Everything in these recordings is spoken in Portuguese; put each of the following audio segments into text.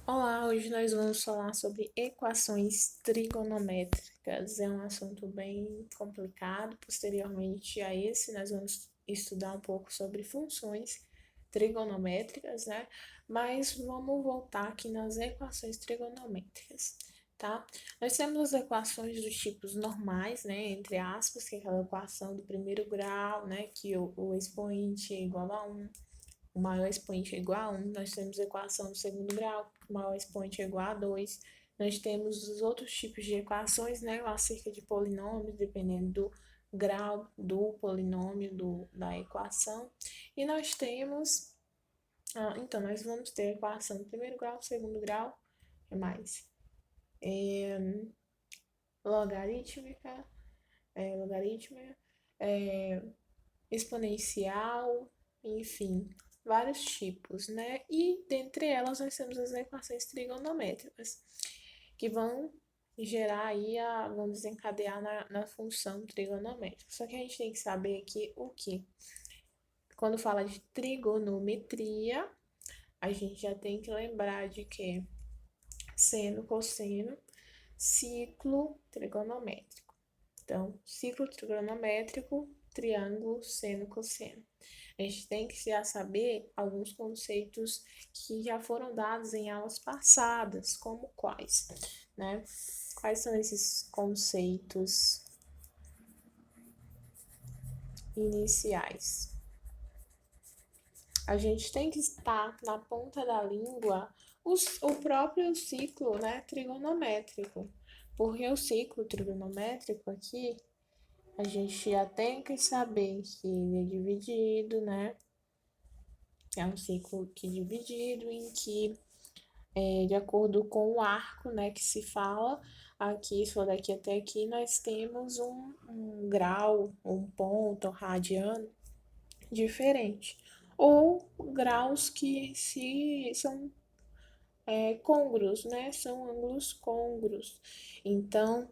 Olá, hoje nós vamos falar sobre equações trigonométricas. É um assunto bem complicado. Posteriormente a esse, nós vamos estudar um pouco sobre funções trigonométricas, né? Mas vamos voltar aqui nas equações trigonométricas, tá? Nós temos as equações dos tipos normais, né? Entre aspas, que é aquela equação do primeiro grau, né? Que o expoente é igual a 1, o maior expoente é igual a 1, nós temos a equação do segundo grau, que o maior expoente é igual a 2. Nós temos os outros tipos de equações, né, acerca de polinômios, dependendo do grau do polinômio da equação. E nós temos, então, nós vamos ter a equação do primeiro grau, segundo grau, é mais logarítmica, logarítmica, é, exponencial, enfim, vários tipos, né? E dentre elas nós temos as equações trigonométricas, que vão gerar aí, vão desencadear na função trigonométrica. Só que a gente tem que saber aqui o que? Quando fala de trigonometria, a gente já tem que lembrar de que seno, cosseno, ciclo trigonométrico. Então, ciclo trigonométrico, triângulo, seno, cosseno. A gente tem que já saber alguns conceitos que já foram dados em aulas passadas, como quais, né? Quais são esses conceitos iniciais? A gente tem que estar na ponta da língua o próprio ciclo, né, trigonométrico. Porque o ciclo trigonométrico aqui, a gente já tem que saber que ele é dividido, né? É um ciclo que é dividido em que, de acordo com o arco, né, que se fala, aqui, se for daqui até aqui, nós temos um grau, um ponto, um radiano diferente. Ou graus que se são côngruos, né? São ângulos côngruos. Então,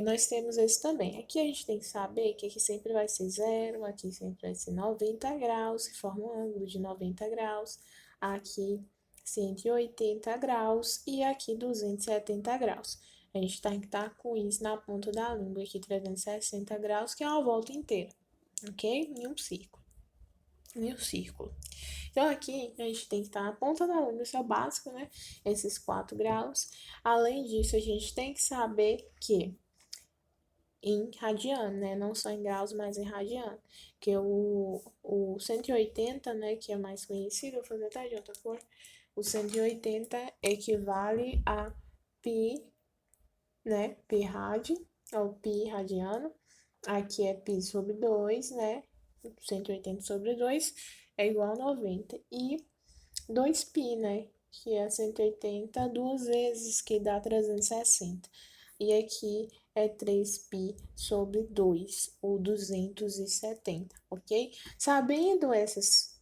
nós temos esse também. Aqui a gente tem que saber que aqui sempre vai ser zero, aqui sempre vai ser 90 graus, que forma um ângulo de 90 graus. Aqui 180 graus e aqui 270 graus. A gente tem que estar com isso na ponta da língua aqui, 360 graus, que é uma volta inteira, ok? Em um círculo. Em um círculo. Então, aqui a gente tem que estar na ponta da língua, isso é o básico, né? Esses 4 graus. Além disso, a gente tem que saber que em radiano, né? Não só em graus, mas em radiano. Que o 180, né? Que é mais conhecido, vou fazer até de outra cor. O 180 equivale a pi, né? Pi rad, ou pi radiano. Aqui é pi sobre 2, né? 180 sobre 2 é igual a 90. E 2π, né? Que é 180 duas vezes, que dá 360. E aqui é 3π sobre 2, ou 270, ok? Sabendo essas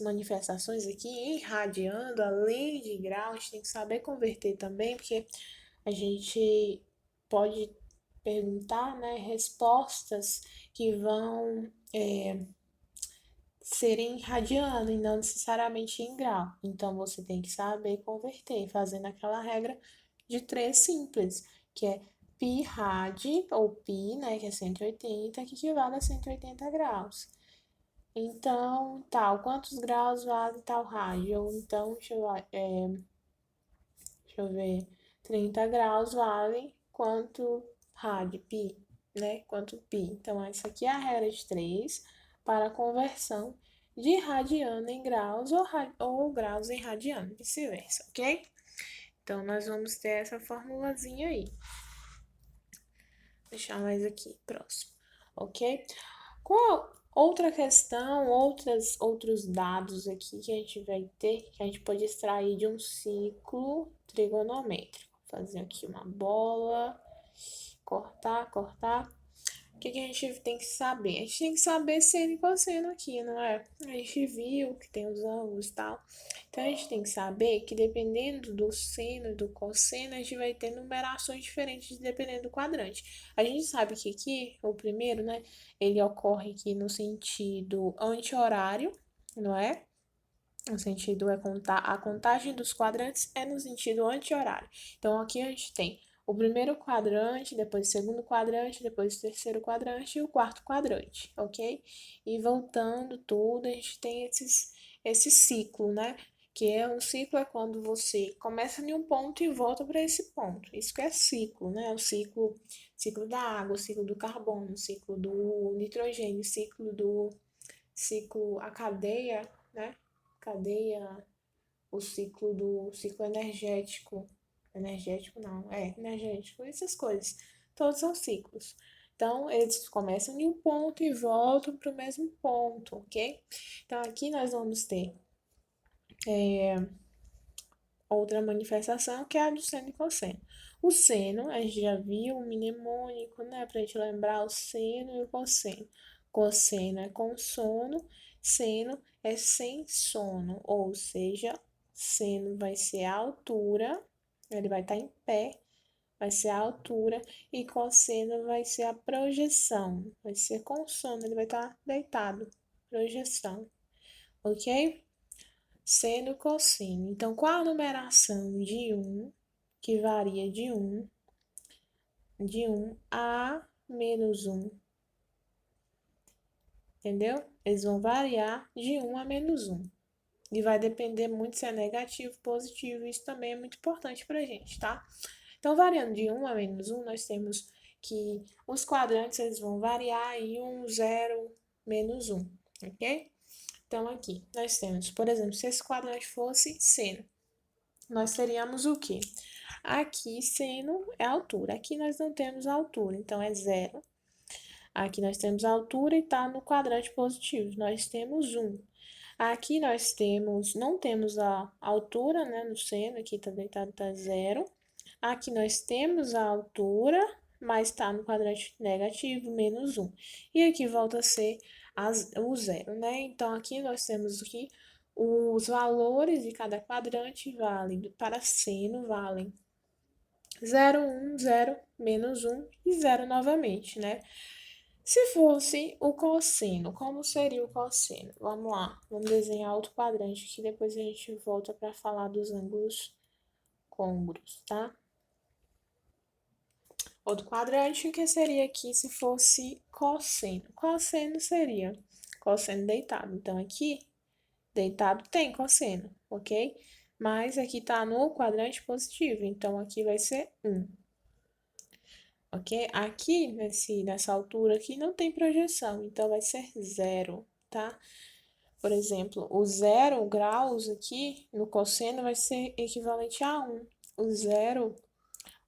manifestações aqui em radiando, além de grau, a gente tem que saber converter também, porque a gente pode perguntar, né, respostas que vão serem radiano e não necessariamente em grau. Então você tem que saber converter, fazendo aquela regra de 3 simples, que é pi rad, ou pi, né, que é 180, que equivale a 180 graus. Então, tal, quantos graus vale tal rádio? Ou então, deixa eu ver, 30 graus vale quanto rádio, pi, né? Quanto pi. Então, essa aqui é a regra de 3 para a conversão de radiano em graus ou graus em radiano, vice-versa, ok? Então, nós vamos ter essa formulazinha aí. Vou deixar mais aqui, próximo, ok? Qual outra questão, outros dados aqui que a gente vai ter, que a gente pode extrair de um ciclo trigonométrico? Vou fazer aqui uma bola, cortar, cortar. O que a gente tem que saber? A gente tem que saber seno e cosseno aqui, não é? A gente viu que tem os ângulos e tal. Então, a gente tem que saber que dependendo do seno e do cosseno, a gente vai ter numerações diferentes dependendo do quadrante. A gente sabe que aqui, o primeiro, né, ele ocorre aqui no sentido anti-horário, não é? O sentido é contar, a contagem dos quadrantes é no sentido anti-horário. Então, aqui a gente tem o primeiro quadrante, depois o segundo quadrante, depois o terceiro quadrante e o quarto quadrante, ok? E voltando tudo, a gente tem esse ciclo, né? Que é um ciclo é quando você começa em um ponto e volta para esse ponto. Isso que é ciclo, né? O ciclo da água, o ciclo do carbono, o ciclo do nitrogênio, a cadeia, né? Cadeia, o ciclo energético. Energético não, energético, essas coisas. Todos são ciclos. Então, eles começam em um ponto e voltam para o mesmo ponto, ok? Então, aqui nós vamos ter outra manifestação, que é a do seno e cosseno. O seno, a gente já viu o mnemônico, né? Para a gente lembrar o seno e o cosseno. Cosseno é com sono, seno é sem sono, ou seja, seno vai ser a altura, ele vai estar em pé, vai ser a altura, e cosseno vai ser a projeção, vai ser com sono, ele vai estar deitado, projeção, ok? Seno, cosseno. Então, qual a numeração de 1, que varia de um a menos 1, entendeu? Eles vão variar de 1 a menos 1. E vai depender muito se é negativo, positivo. Isso também é muito importante pra gente, tá? Então, variando de 1 a menos 1, nós temos que os quadrantes eles vão variar em 1, 0, menos 1, ok? Então, aqui nós temos, por exemplo, se esse quadrante fosse seno, nós teríamos o quê? Aqui, seno é altura. Aqui nós não temos altura, então é 0. Aqui nós temos altura e está no quadrante positivo. Nós temos 1. Aqui nós temos, não temos a altura, né, no seno. Aqui está deitado, está 0. Aqui nós temos a altura, mas está no quadrante negativo, menos 1. E aqui volta a ser o 0, né? Então, aqui nós temos aqui os valores de cada quadrante valem para seno, valem 0, 1, 0, menos 1 e 0 novamente, né? Se fosse o cosseno, como seria o cosseno? Vamos lá, vamos desenhar outro quadrante que depois a gente volta para falar dos ângulos côngruos, tá? Outro quadrante, que seria aqui se fosse cosseno? Cosseno seria cosseno deitado. Então, aqui, deitado tem cosseno, ok? Mas aqui está no quadrante positivo, então aqui vai ser 1. Ok? Aqui, nessa altura aqui, não tem projeção, então vai ser 0, tá? Por exemplo, o 0 graus aqui no cosseno vai ser equivalente a 1.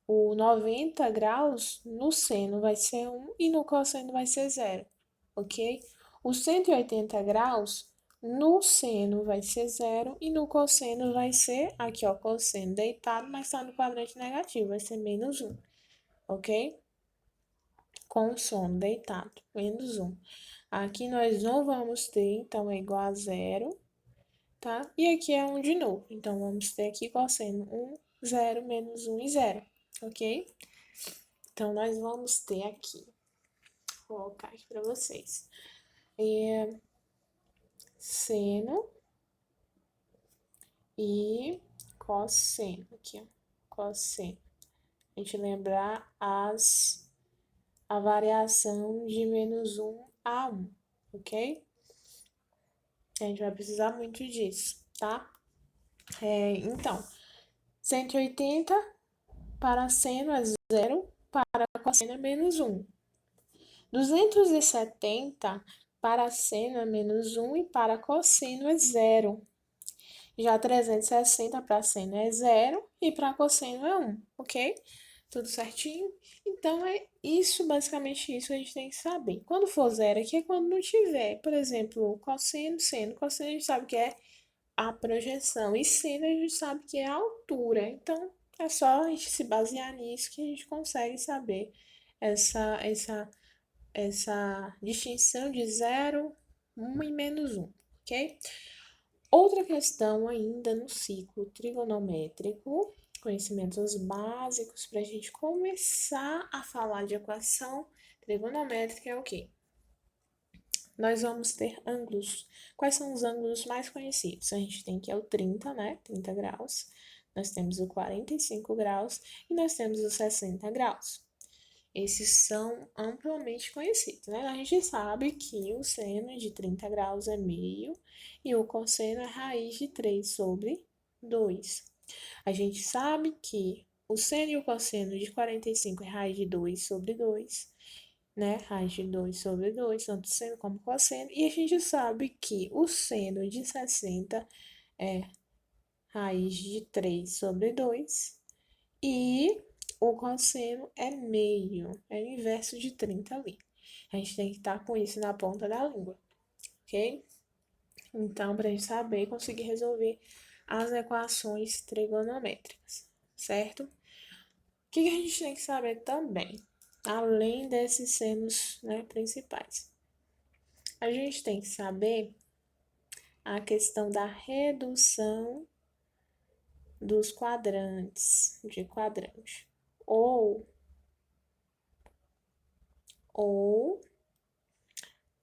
O 90 graus no seno vai ser 1 e no cosseno vai ser 0, ok? O 180 graus no seno vai ser 0 e no cosseno vai ser, aqui ó, cosseno deitado, mas está no quadrante negativo, vai ser menos 1, ok? Com sono deitado, menos 1. Aqui nós não vamos ter, então é igual a 0, tá? E aqui é 1 de novo, então vamos ter aqui cosseno 1, 0, menos 1 e 0, ok? Então, nós vamos ter aqui, vou colocar aqui para vocês, seno e cosseno, aqui, ó, cosseno. A gente lembrar a variação de menos 1 a 1, ok? A gente vai precisar muito disso, tá? Então, 180 para seno é 0, para cosseno é menos 1. 270 para seno é menos 1 e para cosseno é 0. Já 360 para seno é 0 e para cosseno é 1, ok? Tudo certinho? Então, é isso, basicamente isso a gente tem que saber. Quando for 0 aqui é quando não tiver, por exemplo, cosseno, seno. Cosseno a gente sabe que é a projeção e seno a gente sabe que é a altura. Então, é só a gente se basear nisso que a gente consegue saber essa distinção de 0, 1 e menos 1, ok? Outra questão ainda no ciclo trigonométrico, conhecimentos básicos para a gente começar a falar de equação trigonométrica é o quê? nós vamos ter ângulos. Quais são os ângulos mais conhecidos? A gente tem que é o 30, né? 30 graus. Nós temos o 45 graus e nós temos os 60 graus. Esses são amplamente conhecidos, né? A gente sabe que o seno de 30 graus é meio e o cosseno é raiz de 3 sobre 2. A gente sabe que o seno e o cosseno de 45 é raiz de 2 sobre 2, né? Raiz de 2 sobre 2, tanto seno como cosseno. E a gente sabe que o seno de 60 é raiz de 3 sobre 2 e o cosseno é meio, é o inverso de 30 ali. A gente tem que estar com isso na ponta da língua, ok? Então, para a gente saber e conseguir resolver as equações trigonométricas, certo? O que a gente tem que saber também, além desses senos, né, principais? A gente tem que saber a questão da redução dos quadrantes, de quadrante, ou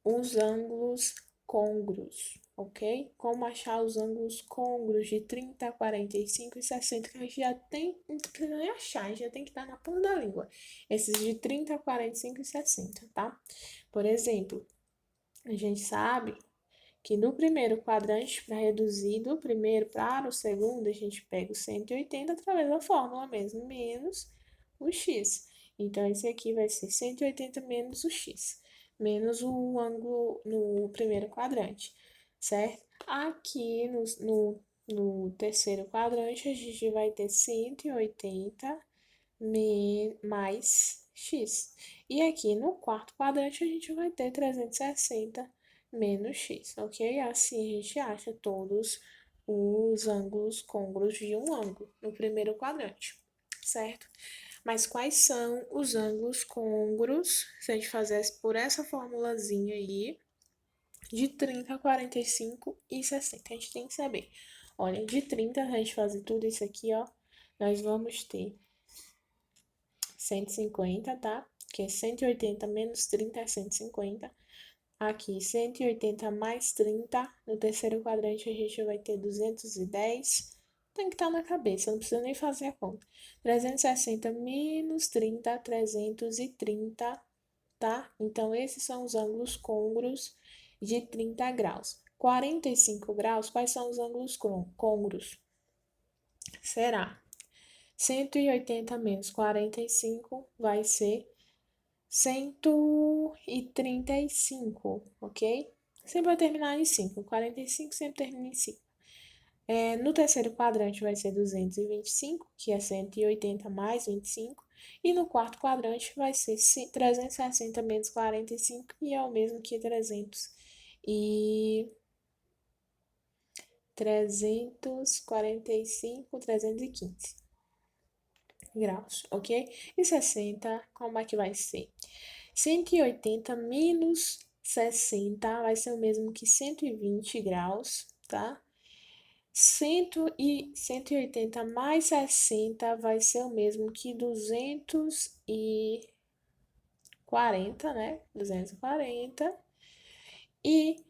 os ângulos côngruos, ok? Como achar os ângulos côngruos de 30, 45 e 60, que a gente já tem, não precisa nem achar, a gente já tem que estar na ponta da língua. Esses de 30, 45 e 60, tá? Por exemplo, a gente sabe que no primeiro quadrante, para reduzir do primeiro para o segundo, a gente pega o 180 através da fórmula mesmo, menos o x. Então, esse aqui vai ser 180 menos o x, menos o ângulo no primeiro quadrante, certo? Aqui no terceiro quadrante, a gente vai ter 180 mais x. E aqui no quarto quadrante, a gente vai ter 360 menos x, ok? Assim a gente acha todos os ângulos côngruos de um ângulo no primeiro quadrante, certo? Mas quais são os ângulos côngruos, se a gente fizesse por essa formulazinha aí, de 30, 45 e 60? A gente tem que saber. Olha, de 30, a gente fazer tudo isso aqui, ó, nós vamos ter 150, tá? Que é 180 menos 30 é 150. Aqui, 180 mais 30. No terceiro quadrante, a gente vai ter 210. Tem que estar na cabeça, não precisa nem fazer a conta. 360 menos 30, 330, tá? Então, esses são os ângulos côngruos de 30 graus. 45 graus, quais são os ângulos côngruos? Será 180 menos 45 vai ser 135, ok? Sempre vai terminar em 5. 45 sempre termina em 5. No terceiro quadrante vai ser 225, que é 180 mais 25. E no quarto quadrante vai ser 360 menos 45, e é o mesmo que 345, 315 graus, ok? E 60, como é que vai ser? 180 menos 60 vai ser o mesmo que 120 graus, tá? 180 mais 60 vai ser o mesmo que 240, né? 240. E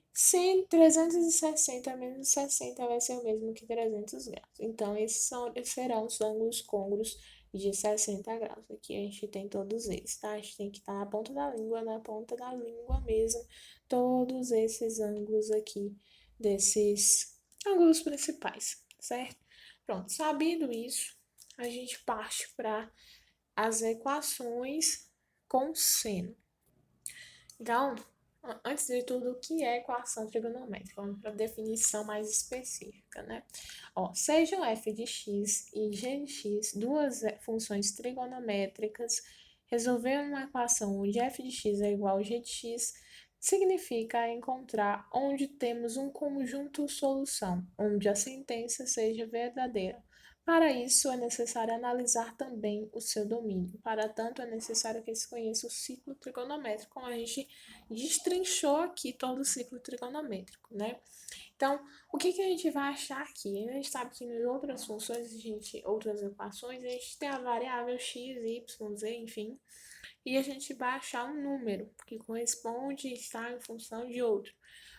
360 menos 60 vai ser o mesmo que 300 graus. Então, esses serão os ângulos côngruos de 60 graus. Aqui a gente tem todos eles, tá? A gente tem que estar na ponta da língua mesmo, todos esses ângulos aqui, desses ângulos principais, certo? Pronto, sabendo isso, a gente parte para as equações com seno. Então, antes de tudo, o que é equação trigonométrica? Vamos para a definição mais específica, né? Ó, sejam f de x e g de x duas funções trigonométricas, resolver uma equação onde f de x é igual a g de x significa encontrar onde temos um conjunto solução, onde a sentença seja verdadeira. Para isso, é necessário analisar também o seu domínio. Para tanto, é necessário que se conheça o ciclo trigonométrico, como a gente destrinchou aqui todo o ciclo trigonométrico, né? Então, o que a gente vai achar aqui? A gente sabe que nas outras funções, outras equações, a gente tem a variável x, y, z, enfim. e a gente vai achar um número que corresponde e está em função de outro.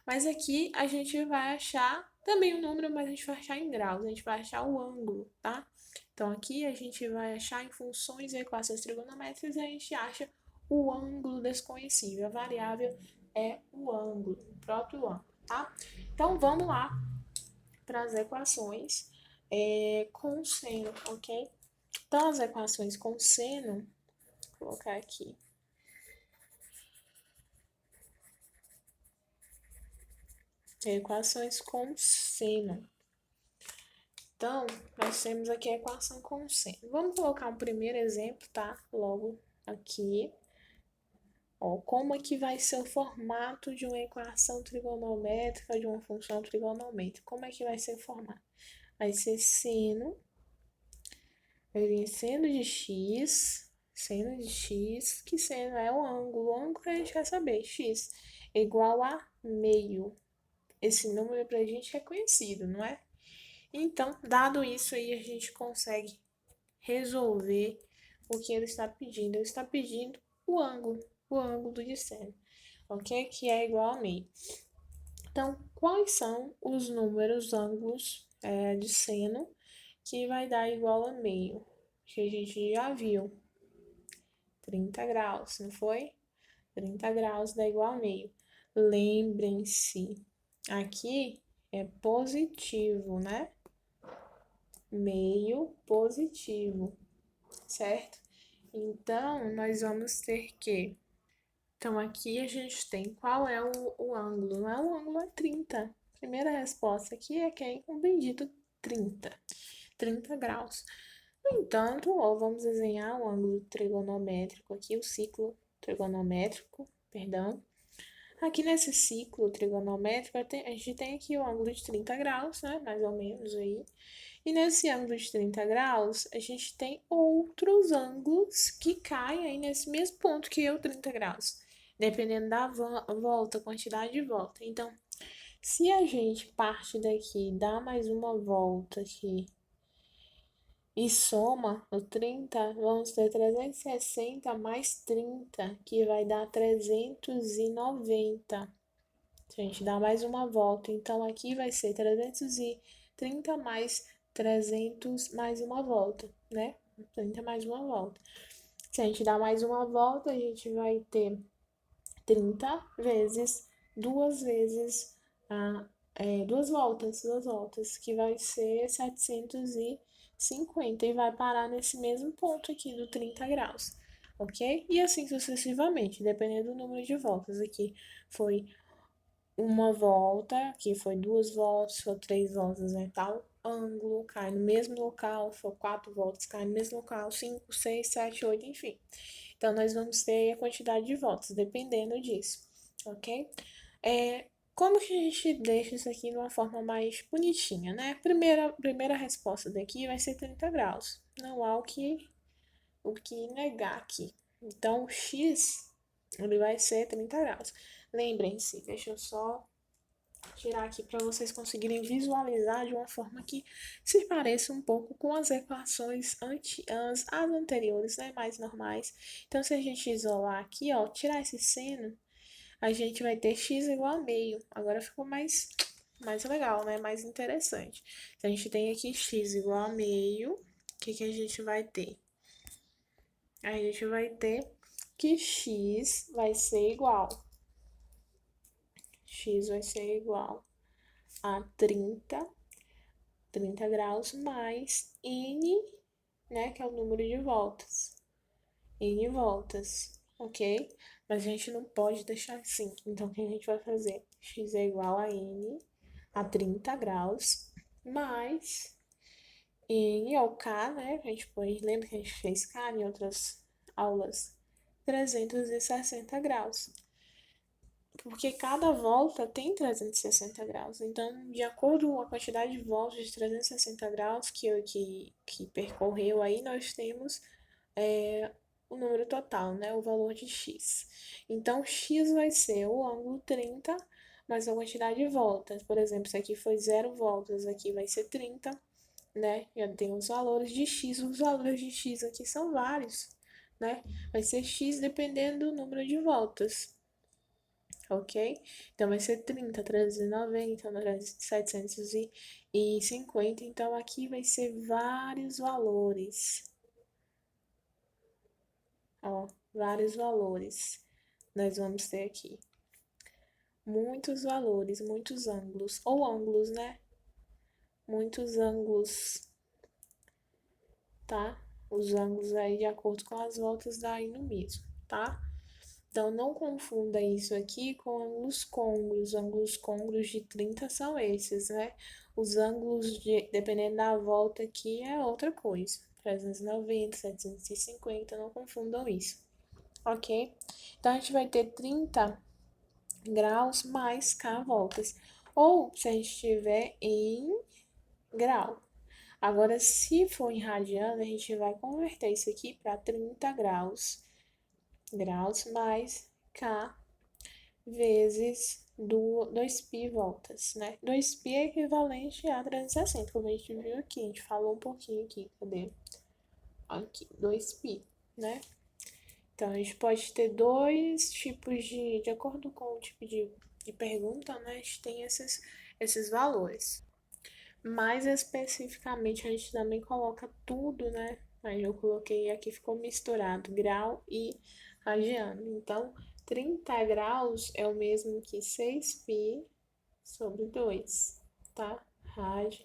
Mas aqui a gente vai achar também o número, mas a gente vai achar em graus, a gente vai achar o ângulo, tá? Então aqui a gente vai achar em funções e equações trigonométricas e a gente acha o ângulo desconhecido. A variável é o ângulo, o próprio ângulo, tá? Então vamos lá para as equações com seno, ok? Então as equações com seno, vou colocar aqui. Equações com seno. Então, nós temos aqui a equação com seno. Vamos colocar um primeiro exemplo, tá? Logo aqui. Ó, como é que vai ser o formato de uma equação trigonométrica, de uma função trigonométrica? Como é que vai ser o formato? Vai ser seno, vai vir seno de x, que seno é o ângulo que a gente quer saber, x, igual a meio. Esse número pra gente é conhecido, não é? Então, dado isso aí, a gente consegue resolver o que ele está pedindo. Ele está pedindo o ângulo de seno, ok? Que é igual a meio. Então, quais são os números ângulos de seno que vai dar igual a meio? Que a gente já viu. 30 graus, não foi? 30 graus dá igual a meio. Lembrem-se, aqui é positivo, né? Meio positivo, certo? Então, nós vamos ter que... Então, aqui a gente tem qual é o ângulo. Não é o ângulo, é 30. Primeira resposta aqui é quem? O bendito 30. 30 graus. No entanto, ó, vamos desenhar o ângulo trigonométrico aqui, o ciclo trigonométrico, perdão. Aqui nesse ciclo trigonométrico, a gente tem aqui o ângulo de 30 graus, né? Mais ou menos aí. E nesse ângulo de 30 graus, a gente tem outros ângulos que caem aí nesse mesmo ponto que é o 30 graus, dependendo da volta, quantidade de volta. Então, se a gente parte daqui, dá mais uma volta aqui e soma o 30, vamos ter 360 mais 30, que vai dar 390. Se a gente dá mais uma volta, então aqui vai ser 330 mais 300 mais uma volta, né? 30 mais uma volta. Se a gente dá mais uma volta, a gente vai ter 30 vezes, duas vezes, duas voltas, que vai ser 750 e vai parar nesse mesmo ponto aqui do 30 graus, ok? E assim sucessivamente, dependendo do número de voltas. Aqui foi uma volta, aqui foi duas voltas, foi três voltas, né? Tal ângulo cai no mesmo local, foi quatro voltas, cai no mesmo local, 5, 6, 7, 8, enfim. Então, nós vamos ter a quantidade de voltas, dependendo disso, ok? Como que a gente deixa isso aqui de uma forma mais bonitinha, né? Primeira resposta daqui vai ser 30 graus. Não há o que negar aqui. Então, o x, ele vai ser 30 graus. Lembrem-se, deixa eu só tirar aqui para vocês conseguirem visualizar de uma forma que se pareça um pouco com as equações as anteriores, né, mais normais. Então, se a gente isolar aqui, ó, tirar esse seno, a gente vai ter x igual a meio. Agora ficou mais legal, né, mais interessante. Então, a gente tem aqui x igual a meio, o que a gente vai ter? A gente vai ter que x vai ser igual a 30 graus mais n, né, que é o número de voltas. N voltas, ok? Mas a gente não pode deixar assim. Então, o que a gente vai fazer? X é igual a n, a 30 graus, mais n é o k, né? A gente põe, lembra que a gente fez k em outras aulas? 360 graus. Porque cada volta tem 360 graus. Então, de acordo com a quantidade de voltas de 360 graus que percorreu aí, nós temos o número total, né? O valor de x. Então, x vai ser o ângulo 30 mais a quantidade de voltas. Por exemplo, se aqui foi 0 voltas, aqui vai ser 30, né? Já tem os valores de x. Os valores de x aqui são vários, né? Vai ser x dependendo do número de voltas, ok? Então, vai ser 30, 390, 750. Então, aqui vai ser vários valores. Ó, vários valores. Nós vamos ter aqui muitos valores, muitos ângulos. Ou ângulos, né? Muitos ângulos, tá? Os ângulos aí de acordo com as voltas daí no mesmo, tá? Então, não confunda isso aqui com ângulos côngruos. Os ângulos côngruos de 30 são esses, né? Os ângulos, dependendo da volta aqui, é outra coisa. 390, 750, não confundam isso, ok? Então, a gente vai ter 30 graus mais K voltas. Ou, se a gente estiver em grau. Agora, se for em radiano, a gente vai converter isso aqui para 30 graus. Graus mais K vezes 2π voltas, né? 2π é equivalente a 360, como a gente viu aqui. A gente falou um pouquinho aqui. Cadê? Aqui, 2π, né? Então, a gente pode ter dois tipos de acordo com o tipo de pergunta, né? A gente tem esses valores. Mais especificamente, a gente também coloca tudo, né? Aí eu coloquei aqui, ficou misturado, grau e radiano. Então, 30 graus é o mesmo que 6π sobre 2, tá? Rad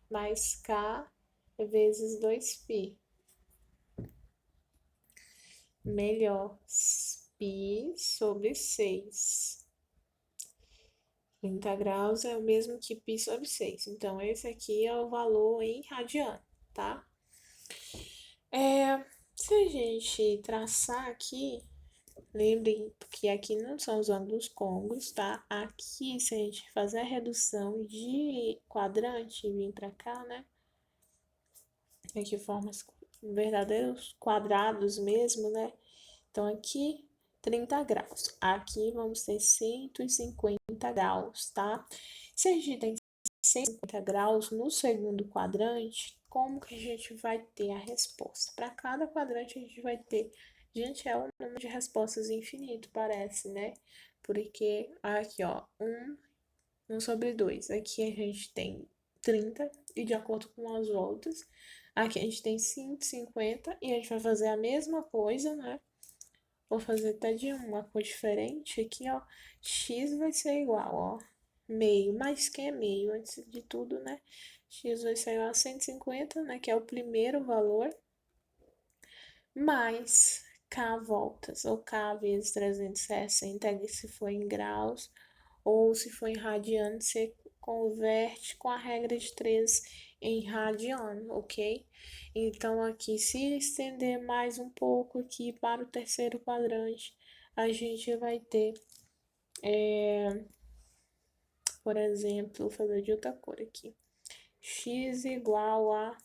mais K vezes 2π. Melhor, π sobre 6. 30 graus é o mesmo que π sobre 6. Então, esse aqui é o valor em radiano, tá? Se a gente traçar aqui, lembrem que aqui não são os ângulos côngruos, tá? Aqui, se a gente fazer a redução de quadrante e vir pra cá, né? Aqui forma verdadeiros quadrados mesmo, né? Então, aqui, 30 graus. Aqui vamos ter 150 graus, tá? Se a gente tem 150 graus no segundo quadrante, como que a gente vai ter a resposta? Para cada quadrante a gente vai ter... Gente, é um número de respostas infinito, parece, né? Porque aqui, ó, 1 sobre 2. Aqui a gente tem 30, e de acordo com as voltas, aqui a gente tem 150, e a gente vai fazer a mesma coisa, né? Vou fazer até de uma cor diferente aqui, ó. X vai ser igual, ó. Meio, mas que é meio, antes de tudo, né? X vai ser igual a 150, né? Que é o primeiro valor. Mais K voltas, ou K vezes 360, se for em graus, ou se for em radiano, você converte com a regra de 3 em radiano, ok? Então, aqui, se estender mais um pouco aqui para o terceiro quadrante, a gente vai ter, por exemplo, vou fazer de outra cor aqui. X igual a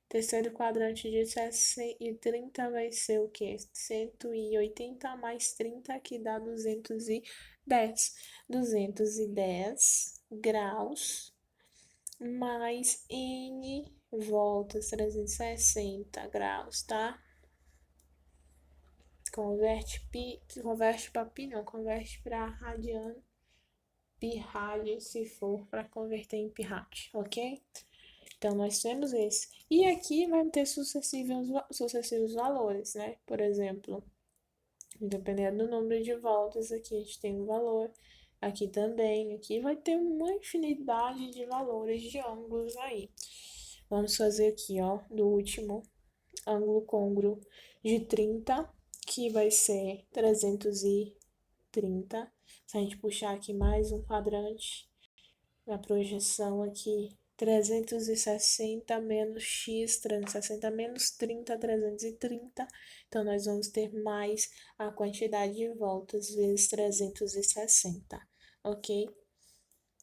terceiro quadrante de 30 vai ser o quê? 180 mais 30, que dá 210. 210 graus mais N voltas, 360 graus, tá? Converte para pi, não, converte para radiano, pi rádio, se for para converter em pi rádio, ok? Então, nós temos esse. E aqui vai ter sucessivos valores, né? Por exemplo, dependendo do número de voltas, aqui a gente tem um valor. Aqui também. Aqui vai ter uma infinidade de valores de ângulos aí. Vamos fazer aqui, ó, do último ângulo côngruo de 30, que vai ser 330. Se a gente puxar aqui mais um quadrante, na projeção aqui, 360 menos x, 360 menos 30, 330. Então, nós vamos ter mais a quantidade de voltas vezes 360, ok?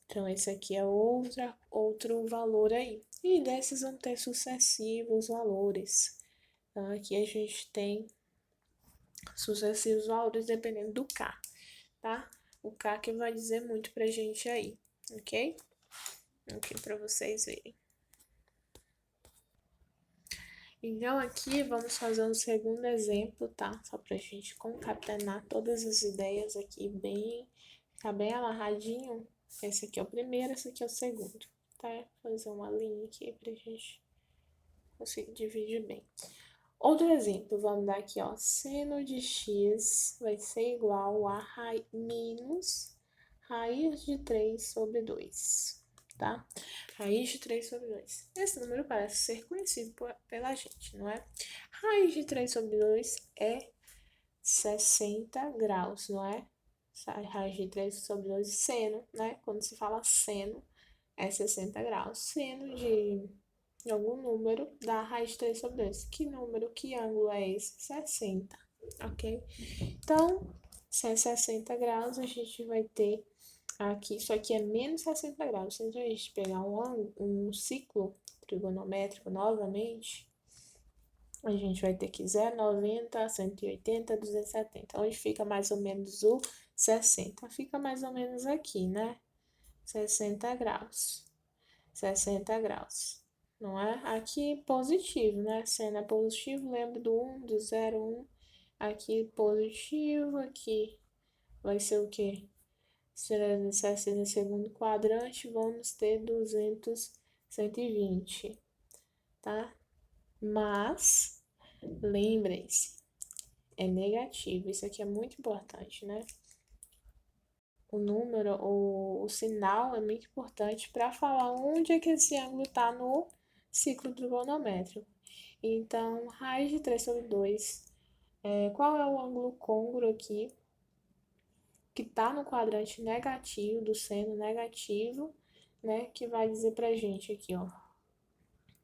Então, esse aqui é outro valor aí. E desses vão ter sucessivos valores. Então, aqui a gente tem sucessivos valores dependendo do K, tá? O K que vai dizer muito pra gente aí, ok? Aqui para vocês verem. Então, aqui vamos fazer um segundo exemplo, tá? Só pra gente concatenar todas as ideias aqui tá bem amarradinho. Esse aqui é o primeiro, esse aqui é o segundo, tá? Vou fazer uma linha aqui pra gente conseguir dividir bem. Outro exemplo, vamos dar aqui, ó. Seno de x vai ser igual a menos raiz de 3 sobre 2, tá? Raiz de 3 sobre 2. Esse número parece ser conhecido pela gente, não é? Raiz de 3 sobre 2 é 60 graus, não é? Raiz de 3 sobre 2, seno, né? Quando se fala seno, é 60 graus. Seno de algum número dá raiz de 3 sobre 2. Que número, que ângulo é esse? 60, ok? Então, se é 60 graus, a gente vai ter aqui, isso aqui é menos 60 graus. Então, a gente pegar um ciclo trigonométrico novamente, a gente vai ter que 0, 90, 180, 270. Onde fica mais ou menos o 60? Fica mais ou menos aqui, né? 60 graus. 60 graus. Não é? Aqui positivo, né? Sendo é positivo, lembra do 1, do 0, 1. Aqui positivo, aqui vai ser o quê? Se é no segundo quadrante, vamos ter 200, 120, tá? Mas, lembrem-se, é negativo. Isso aqui é muito importante, né? O número, o sinal é muito importante para falar onde é que esse ângulo está no ciclo trigonométrico. Então, raiz de 3 sobre 2. Qual é o ângulo côngruo aqui? Que está no quadrante negativo, do seno negativo, né? Que vai dizer pra gente aqui, ó.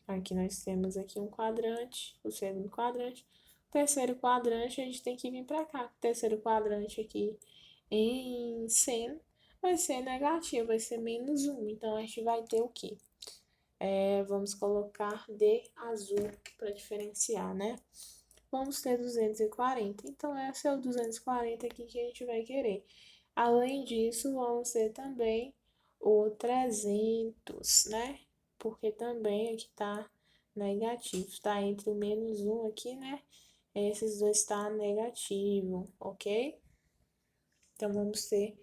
Aqui nós temos aqui um quadrante, o segundo quadrante. O terceiro quadrante, a gente tem que vir para cá. O terceiro quadrante aqui em seno vai ser negativo, vai ser menos 1. Então, a gente vai ter o quê? Vamos colocar D azul para diferenciar, né? Vamos ter 240. Então, esse é o 240 aqui que a gente vai querer. Além disso, vamos ter também o 300, né? Porque também aqui tá negativo. Está entre o menos 1 aqui, né? Esses dois está negativo, ok? Então, vamos ter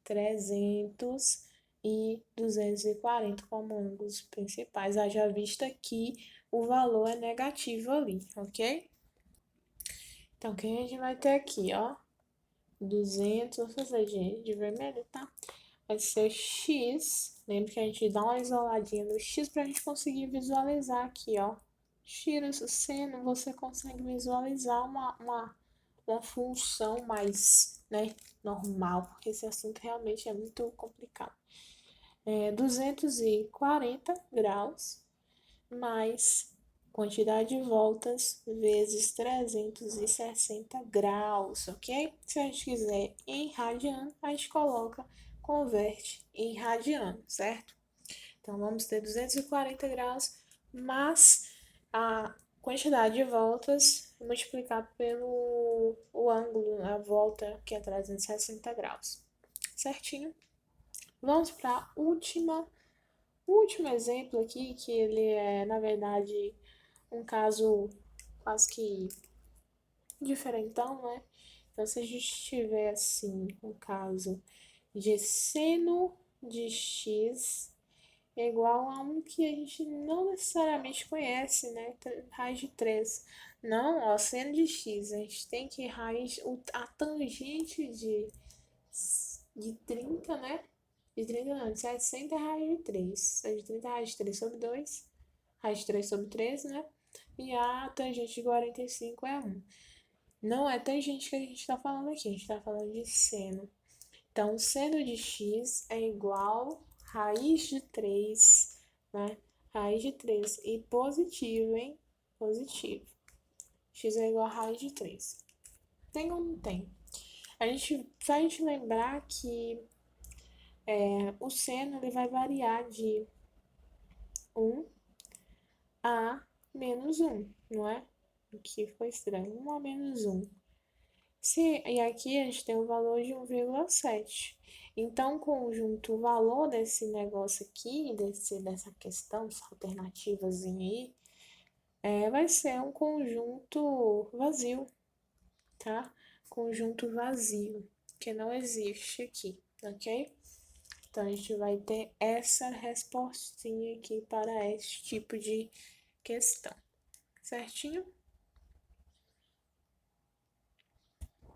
300 e 240 como ângulos principais. Haja vista que o valor é negativo ali, ok? Então, o que a gente vai ter aqui, ó? 200, vou fazer de vermelho, tá? Vai ser x. Lembra que a gente dá uma isoladinha no x pra gente conseguir visualizar aqui, ó. Tira o seno, você consegue visualizar uma função mais, né, normal, porque esse assunto realmente é muito complicado. 240 graus mais quantidade de voltas vezes 360 graus, ok? Se a gente quiser em radiano, a gente converte em radiano, certo? Então, vamos ter 240 graus, mas a quantidade de voltas multiplicado pelo o ângulo, a volta, que é 360 graus, certinho? Vamos para a último exemplo aqui, que ele é, na verdade, um caso quase que diferentão, né? Então, se a gente tiver, assim, um caso de seno de x é igual a um que a gente não necessariamente conhece, né? Raiz de 3. Não, ó, seno de x, a gente tem que a tangente de 30, né? De 30 não, de 60 é raiz de 3. De 30 é raiz de 3 sobre 2. Raiz de 3 sobre 3, né? E a tangente de 45 é 1. Não é tangente que a gente está falando aqui, a gente está falando de seno. Então, seno de x é igual raiz de 3, né? Raiz de 3 e positivo, hein? Positivo. X é igual a raiz de 3. Tem ou não tem? Só a gente lembrar que o seno ele vai variar de 1 a menos 1, não é? O que foi estranho. 1 a menos 1. E aqui a gente tem o valor de 1,7. Então, conjunto, o valor desse negócio aqui, dessa questão, dessa alternativazinha aí, vai ser um conjunto vazio, tá? Conjunto vazio, que não existe aqui, ok? Então, a gente vai ter essa respostinha aqui para esse tipo de questão, certinho?